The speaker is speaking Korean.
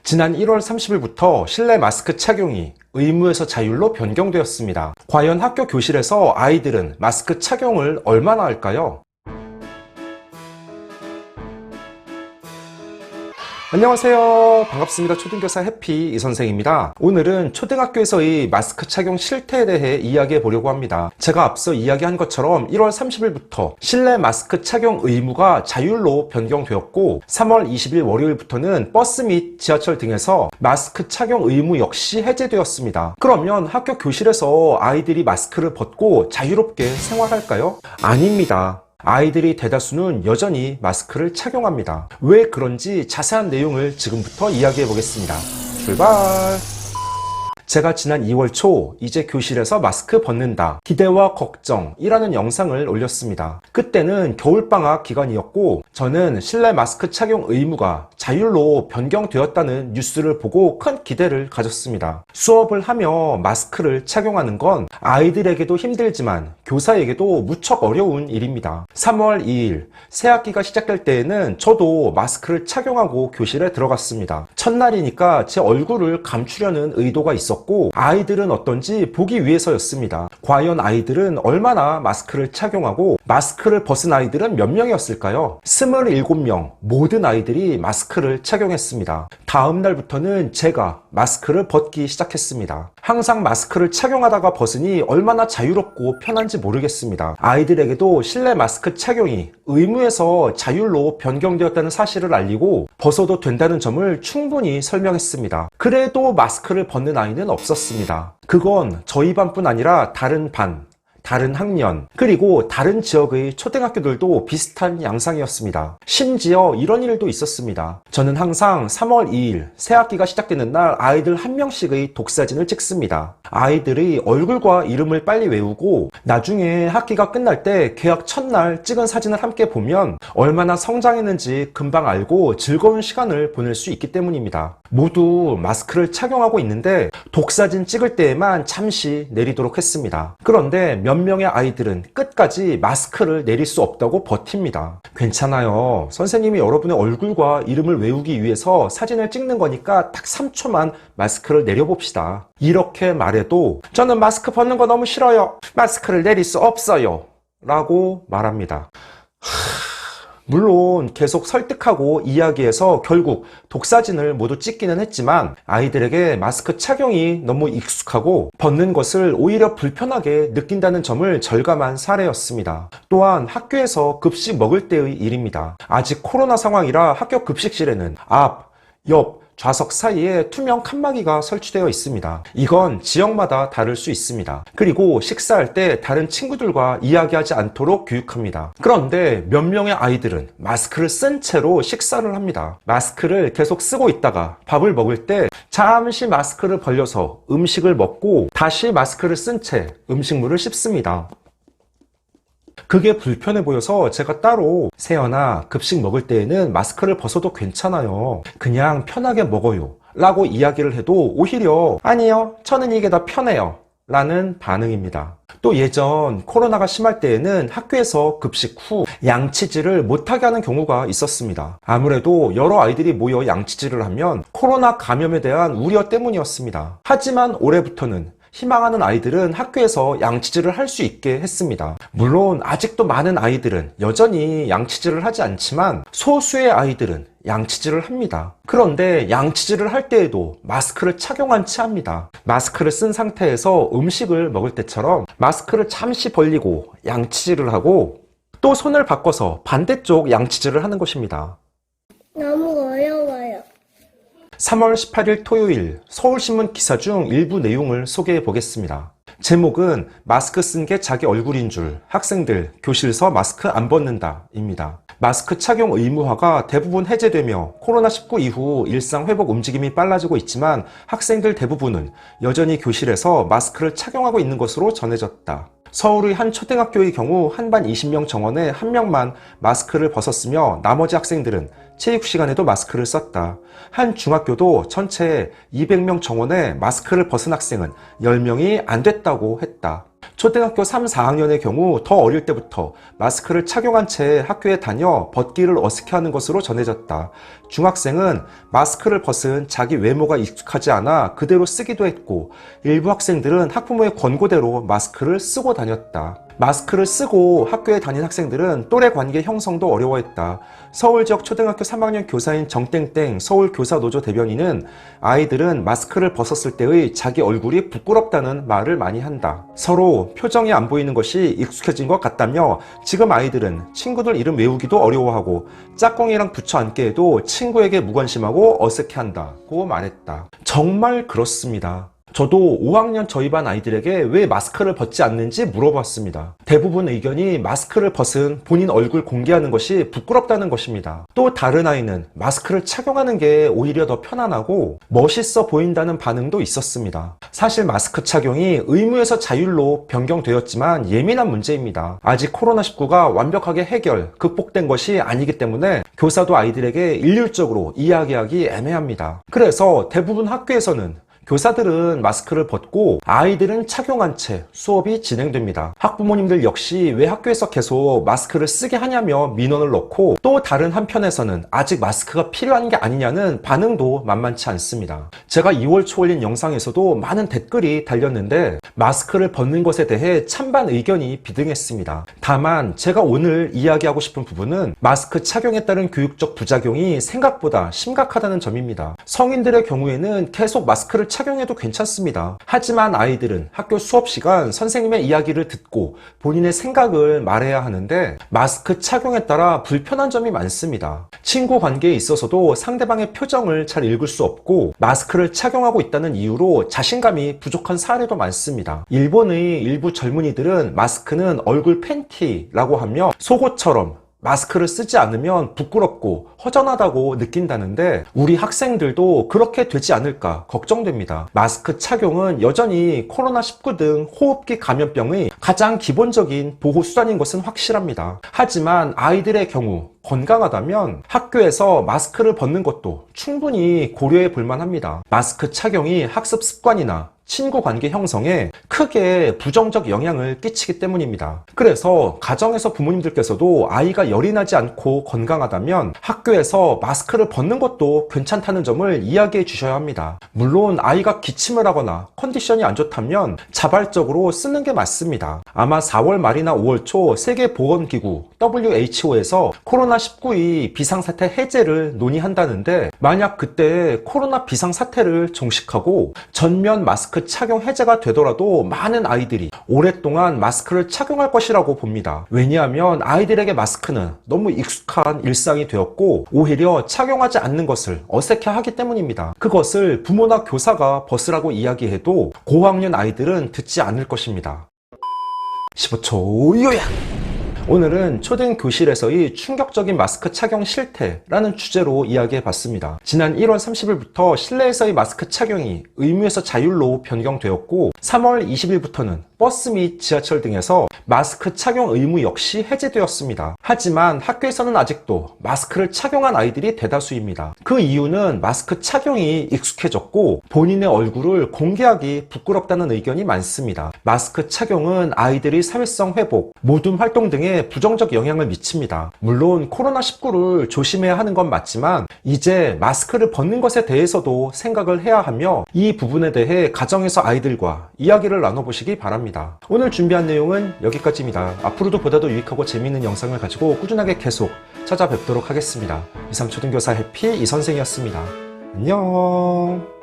지난 1월 30일부터 실내 마스크 착용이 의무에서 자율로 변경되었습니다. 과연 학교 교실에서 아이들은 마스크 착용을 얼마나 할까요? 안녕하세요. 반갑습니다. 초등교사 해피 이선생입니다. 오늘은 초등학교에서의 마스크 착용 실태에 대해 이야기해 보려고 합니다. 제가 앞서 이야기한 것처럼 1월 30일부터 실내 마스크 착용 의무가 자율로 변경되었고 3월 20일 월요일부터는 버스 및 지하철 등에서 마스크 착용 의무 역시 해제되었습니다. 그러면 학교 교실에서 아이들이 마스크를 벗고 자유롭게 생활할까요? 아닙니다. 아이들이 대다수는 여전히 마스크를 착용합니다. 왜 그런지 자세한 내용을 지금부터 이야기해 보겠습니다. 출발! 제가 지난 2월 초 이제 교실에서 마스크 벗는다 기대와 걱정이라는 영상을 올렸습니다. 그때는 겨울방학 기간이었고 저는 실내 마스크 착용 의무가 자율로 변경되었다는 뉴스를 보고 큰 기대를 가졌습니다. 수업을 하며 마스크를 착용하는 건 아이들에게도 힘들지만 교사에게도 무척 어려운 일입니다. 3월 2일 새학기가 시작될 때에는 저도 마스크를 착용하고 교실에 들어갔습니다. 첫날이니까 제 얼굴을 감추려는 의도가 있었고 아이들은 어떤지 보기 위해서였습니다. 과연 아이들은 얼마나 마스크를 착용하고 마스크를 벗은 아이들은 몇 명이었을까요? 27명 모든 아이들이 마스크를 착용했습니다. 다음 날부터는 제가 마스크를 벗기 시작했습니다. 항상 마스크를 착용하다가 벗으니 얼마나 자유롭고 편한지 모르겠습니다. 아이들에게도 실내 마스크 착용이 의무에서 자율로 변경되었다는 사실을 알리고 벗어도 된다는 점을 충분히 설명했습니다. 그래도 마스크를 벗는 아이는 없었습니다. 그건 저희 반뿐 아니라 다른 반, 다른 학년, 그리고 다른 지역의 초등학교들도 비슷한 양상이었습니다. 심지어 이런 일도 있었습니다. 저는 항상 3월 2일 새학기가 시작되는 날 아이들 한 명씩의 독사진을 찍습니다. 아이들의 얼굴과 이름을 빨리 외우고 나중에 학기가 끝날 때 개학 첫날 찍은 사진을 함께 보면 얼마나 성장했는지 금방 알고 즐거운 시간을 보낼 수 있기 때문입니다. 모두 마스크를 착용하고 있는데 독사진 찍을 때에만 잠시 내리도록 했습니다. 그런데 몇 명의 아이들은 끝까지 마스크를 내릴 수 없다고 버팁니다. 괜찮아요. 선생님이 여러분의 얼굴과 이름을 외우기 위해서 사진을 찍는 거니까 딱 3초만 마스크를 내려봅시다. 이렇게 말해도 저는 마스크 벗는 거 너무 싫어요. 마스크를 내릴 수 없어요. 라고 말합니다. 물론 계속 설득하고 이야기해서 결국 독사진을 모두 찍기는 했지만 아이들에게 마스크 착용이 너무 익숙하고 벗는 것을 오히려 불편하게 느낀다는 점을 절감한 사례였습니다. 또한 학교에서 급식 먹을 때의 일입니다. 아직 코로나 상황이라 학교 급식실에는 앞, 옆, 좌석 사이에 투명 칸막이가 설치되어 있습니다. 이건 지역마다 다를 수 있습니다. 그리고 식사할 때 다른 친구들과 이야기하지 않도록 교육합니다. 그런데 몇 명의 아이들은 마스크를 쓴 채로 식사를 합니다. 마스크를 계속 쓰고 있다가 밥을 먹을 때 잠시 마스크를 벌려서 음식을 먹고 다시 마스크를 쓴 채 음식물을 씹습니다. 그게 불편해 보여서 제가 따로 세연아 급식 먹을 때에는 마스크를 벗어도 괜찮아요. 그냥 편하게 먹어요. 라고 이야기를 해도 오히려 아니요. 저는 이게 더 편해요. 라는 반응입니다. 또 예전 코로나가 심할 때에는 학교에서 급식 후 양치질을 못하게 하는 경우가 있었습니다. 아무래도 여러 아이들이 모여 양치질을 하면 코로나 감염에 대한 우려 때문이었습니다. 하지만 올해부터는 희망하는 아이들은 학교에서 양치질을 할 수 있게 했습니다. 물론 아직도 많은 아이들은 여전히 양치질을 하지 않지만 소수의 아이들은 양치질을 합니다. 그런데 양치질을 할 때에도 마스크를 착용한 채 합니다. 마스크를 쓴 상태에서 음식을 먹을 때처럼 마스크를 잠시 벌리고 양치질을 하고 또 손을 바꿔서 반대쪽 양치질을 하는 것입니다. 너무 어려워요. 3월 18일 토요일 서울신문 기사 중 일부 내용을 소개해 보겠습니다. 제목은 마스크 쓴 게 자기 얼굴인 줄 학생들 교실서 마스크 안 벗는다 입니다. 마스크 착용 의무화가 대부분 해제되며 코로나19 이후 일상 회복 움직임이 빨라지고 있지만 학생들 대부분은 여전히 교실에서 마스크를 착용하고 있는 것으로 전해졌다. 서울의 한 초등학교의 경우 한 반 20명 정원에 한 명만 마스크를 벗었으며 나머지 학생들은 체육 시간에도 마스크를 썼다. 한 중학교도 전체 200명 정원에 마스크를 벗은 학생은 10명이 안 됐다고 했다. 초등학교 3, 4학년의 경우 더 어릴 때부터 마스크를 착용한 채 학교에 다녀 벗기를 어색해하는 것으로 전해졌다. 중학생은 마스크를 벗은 자기 외모가 익숙하지 않아 그대로 쓰기도 했고, 일부 학생들은 학부모의 권고대로 마스크를 쓰고 다녔다. 마스크를 쓰고 학교에 다닌 학생들은 또래 관계 형성도 어려워했다. 서울 지역 초등학교 3학년 교사인 정땡땡 서울교사노조 대변인은 아이들은 마스크를 벗었을 때의 자기 얼굴이 부끄럽다는 말을 많이 한다. 서로 표정이 안 보이는 것이 익숙해진 것 같다며, 지금 아이들은 친구들 이름 외우기도 어려워하고 짝꿍이랑 붙여 앉게 해도 친구에게 무관심하고 어색해한다고 말했다. 정말 그렇습니다. 저도 5학년 저희 반 아이들에게 왜 마스크를 벗지 않는지 물어봤습니다. 대부분 의견이 마스크를 벗은 본인 얼굴 공개하는 것이 부끄럽다는 것입니다. 또 다른 아이는 마스크를 착용하는 게 오히려 더 편안하고 멋있어 보인다는 반응도 있었습니다. 사실 마스크 착용이 의무에서 자율로 변경되었지만 예민한 문제입니다. 아직 코로나19가 완벽하게 극복된 것이 아니기 때문에 교사도 아이들에게 일률적으로 이야기하기 애매합니다. 그래서 대부분 학교에서는 교사들은 마스크를 벗고 아이들은 착용한 채 수업이 진행됩니다. 학부모님들 역시 왜 학교에서 계속 마스크를 쓰게 하냐며 민원을 넣고, 또 다른 한편에서는 아직 마스크가 필요한 게 아니냐는 반응도 만만치 않습니다. 제가 2월 초 올린 영상에서도 많은 댓글이 달렸는데 마스크를 벗는 것에 대해 찬반 의견이 비등했습니다. 다만 제가 오늘 이야기하고 싶은 부분은 마스크 착용에 따른 교육적 부작용이 생각보다 심각하다는 점입니다. 성인들의 경우에는 계속 마스크를 착용해도 괜찮습니다. 하지만 아이들은 학교 수업 시간 선생님의 이야기를 듣고 본인의 생각을 말해야 하는데, 마스크 착용에 따라 불편한 점이 많습니다. 친구 관계에 있어서도 상대방의 표정을 잘 읽을 수 없고, 마스크를 착용하고 있다는 이유로 자신감이 부족한 사례도 많습니다. 일본의 일부 젊은이들은 마스크는 얼굴 팬티라고 하며 속옷처럼 마스크를 쓰지 않으면 부끄럽고 허전하다고 느낀다는데, 우리 학생들도 그렇게 되지 않을까 걱정됩니다. 마스크 착용은 여전히 코로나19 등 호흡기 감염병의 가장 기본적인 보호수단인 것은 확실합니다. 하지만 아이들의 경우 건강하다면 학교에서 마스크를 벗는 것도 충분히 고려해 볼 만합니다. 마스크 착용이 학습 습관이나 친구 관계 형성에 크게 부정적 영향을 끼치기 때문입니다. 그래서 가정에서 부모님들께서도 아이가 열이 나지 않고 건강하다면 학교에서 마스크를 벗는 것도 괜찮다는 점을 이야기해 주셔야 합니다. 물론 아이가 기침을 하거나 컨디션이 안 좋다면 자발적으로 쓰는 게 맞습니다. 아마 4월 말이나 5월 초 세계보건기구 WHO에서 코로나19의 비상사태 해제를 논의한다는데, 만약 그때 코로나 비상사태를 종식하고 전면 마스크 착용 해제가 되더라도 많은 아이들이 오랫동안 마스크를 착용할 것이라고 봅니다. 왜냐하면 아이들에게 마스크는 너무 익숙한 일상이 되었고, 오히려 착용하지 않는 것을 어색해하기 때문입니다. 그것을 부모나 교사가 벗으라고 이야기해도 고학년 아이들은 듣지 않을 것입니다. 15초 요약! 오늘은 초등 교실에서의 충격적인 마스크 착용 실태라는 주제로 이야기해봤습니다. 지난 1월 30일부터 실내에서의 마스크 착용이 의무에서 자율로 변경되었고, 3월 20일부터는 버스 및 지하철 등에서 마스크 착용 의무 역시 해제되었습니다. 하지만 학교에서는 아직도 마스크를 착용한 아이들이 대다수입니다. 그 이유는 마스크 착용이 익숙해졌고 본인의 얼굴을 공개하기 부끄럽다는 의견이 많습니다. 마스크 착용은 아이들의 사회성 회복, 모둠 활동 등에 부정적 영향을 미칩니다. 물론 코로나19를 조심해야 하는 건 맞지만 이제 마스크를 벗는 것에 대해서도 생각을 해야 하며, 이 부분에 대해 가정에서 아이들과 이야기를 나눠보시기 바랍니다. 오늘 준비한 내용은 여기까지입니다. 앞으로도 보다 더 유익하고 재미있는 영상을 가지고 꾸준하게 계속 찾아뵙도록 하겠습니다. 이상 초등교사 해피 이선생이었습니다. 안녕.